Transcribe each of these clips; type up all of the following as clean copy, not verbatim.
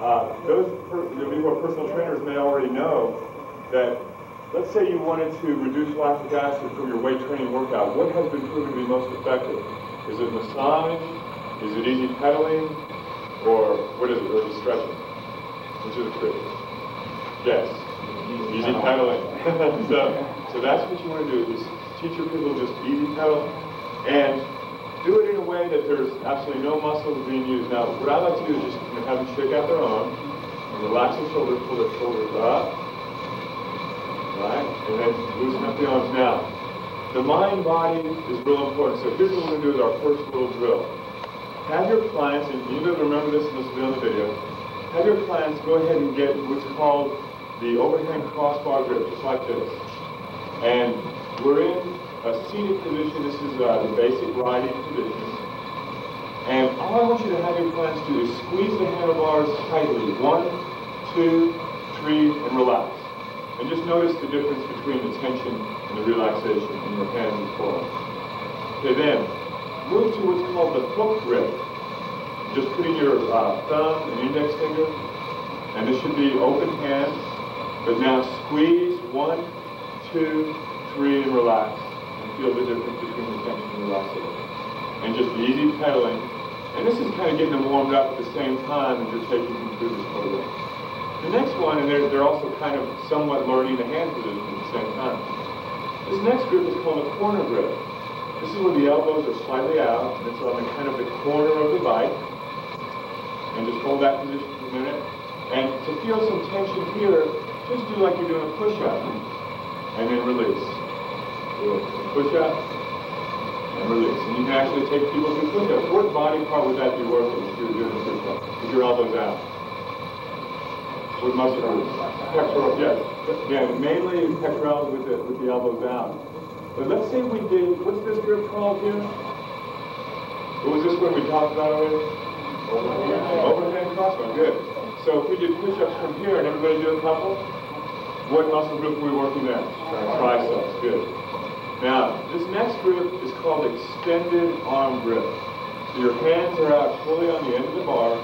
Those of you who are personal trainers may already know that, let's say you wanted to reduce lactic acid from your weight training workout. What has been proven to be most effective? Is it massage? Is it easy pedaling? Or what is it? Or is it stretching? Which is the trick? Yes, easy pedaling. so that's what you want to do, is teach your people just easy pedal and do it in a way that there's absolutely no muscles being used. Now, what I like to do is just have them shake out their arms and relax their shoulders, pull their shoulders up, right? And then loosen up the arms. Now, the mind-body is real important. So here's what we're going to do with our first little drill. Have your clients, and you need to remember this, and this will be on the video, have your clients go ahead and get what's called the overhand crossbar grip, just like this. And we're in a seated position. This is the basic riding position. And all I want you to have your clients do is squeeze the handlebars tightly. 1, 2, 3, and relax. And just notice the difference between the tension and the relaxation in your hands and forearms. Okay, then move to what's called the hook grip. Just putting your thumb and index finger, and this should be open hands. But now squeeze 1, 2, 3, and relax. Feel the difference between the tension and relaxation. And just easy pedaling. And this is kind of getting them warmed up at the same time as you're taking them through this program. The next one, and they're also kind of somewhat learning the hand position at the same time. This next grip is called a corner grip. This is where the elbows are slightly out, and it's on the kind of the corner of the bike. And just hold that position for a minute. And to feel some tension here, just do like you're doing a push-up. And then release. Push up and release. And you can actually take people through push-ups. What body part would that be working if you were doing a push-up? With your elbows out. What muscle groups? Pectoral, yes. Yeah, mainly pectorals with the elbows out. But let's say we did, what's this grip called here? What was this one we talked about already? Overhand crossbar, good. So if we did push-ups from here and everybody do a couple, what muscle group are we working there? Triceps, good. Now, this next grip is called extended arm grip. So your hands are out fully on the end of the bars,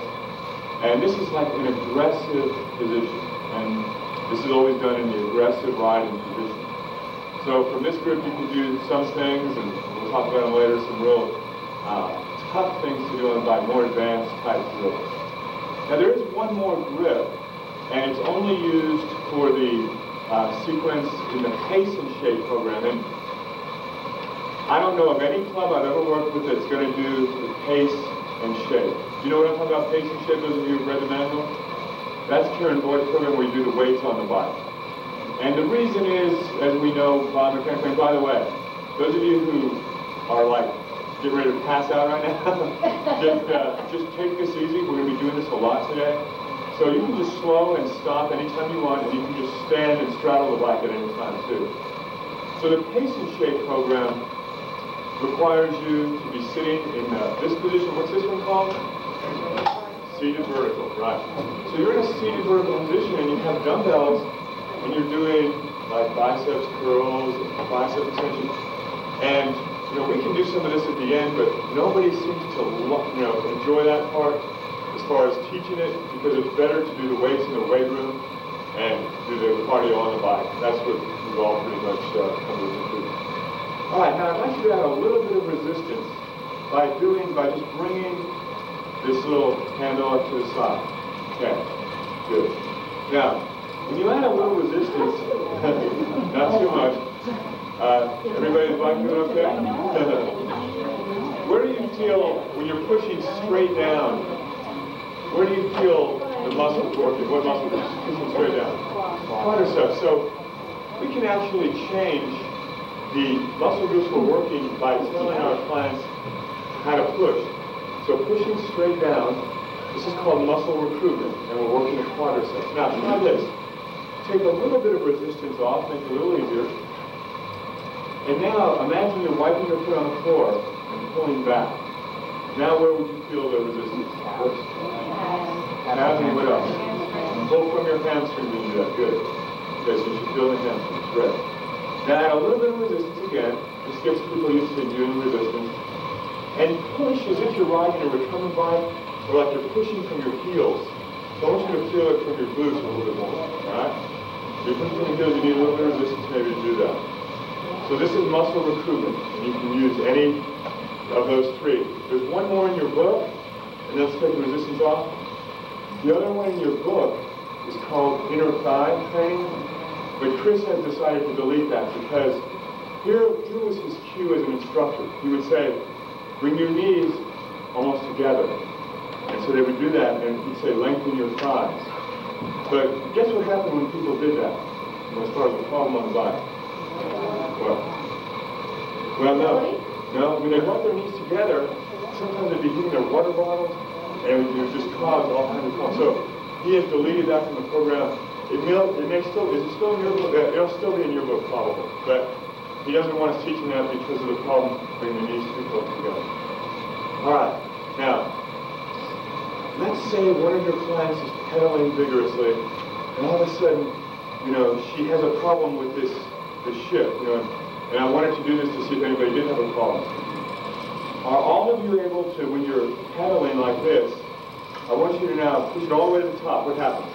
and this is like an aggressive position. And this is always done in the aggressive riding position. So from this grip you can do some things, and we'll talk about them later, some real tough things to do on the bike, more advanced type drills. Now there is one more grip, and it's only used for the sequence in the pace and shape program. And I don't know of any club I've ever worked with that's going to do the pace and shape. Do you know what I'm talking about, pace and shape, those of you who've read the manual? That's Karen Boyd's program where you do the weights on the bike. And the reason is, as we know, biomechanically, and by the way, those of you who are like, getting ready to pass out right now, just take this easy. We're going to be doing this a lot today. So you can just slow and stop anytime you want, and you can just stand and straddle the bike at any time too. So the pace and shape program requires you to be sitting in this position. What's this one called? Seated vertical, right. So you're in a seated vertical position and you have dumbbells and you're doing like biceps curls, bicep extensions. And we can do some of this at the end, but nobody seems to enjoy that part as far as teaching it, because it's better to do the weights in the weight room and do the cardio on the bike. That's what we've all pretty much come to the conclusion. All right, now I'd like you to add a little bit of resistance by just bringing this little handle up to the side. Okay, good. Now, when you add a little resistance, not too much, everybody's bike doing okay? Where do you feel, when you're pushing straight down, where do you feel the muscles working? What muscle is pushing straight down? Quadriceps. So we can actually change the muscle groups we're working by telling our clients how to push. So pushing straight down, this is called muscle recruitment, and we're working the quadriceps. Now try this. Take a little bit of resistance off, make it a little easier. And now imagine you're wiping your foot on the floor and pulling back. Now where would you feel the resistance? Calves and what else? Pull from your hamstrings when you do that. Good. Okay, so you should feel the hamstrings. Great. Now add a little bit of resistance again. This gets people used to doing resistance. And push as if you're riding a recumbent bike, or like you're pushing from your heels. So I want you to feel it from your glutes a little bit more, all right? So if you feel you need a little bit of resistance maybe to do that. So this is muscle recruitment, and you can use any of those three. There's one more in your book, and let's take the resistance off. The other one in your book is called inner thigh training, but Chris has decided to delete that because here was his cue as an instructor. He would say, bring your knees almost together. And so they would do that, and he'd say, lengthen your thighs. But guess what happened when people did that, as far as the problem on the bike? Well, no. When they brought their knees together, sometimes they'd be hitting their water bottles, and it would just cause all kinds of problems. So he has deleted that from the program. Is it still in your book? It'll still be in your book probably, but he doesn't want us teaching that because of the problem bringing the knees too close together. All right, now let's say one of your clients is pedaling vigorously, and all of a sudden, she has a problem with this shift, and I wanted to do this to see if anybody did have a problem. Are all of you able to, when you're pedaling like this, I want you to now push it all the way to the top. What happens?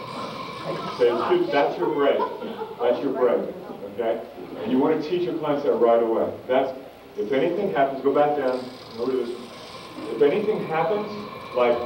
Okay, that's your brake. That's your brake, okay? And you want to teach your clients that right away. If anything happens, go back down, over to this one. If anything happens, like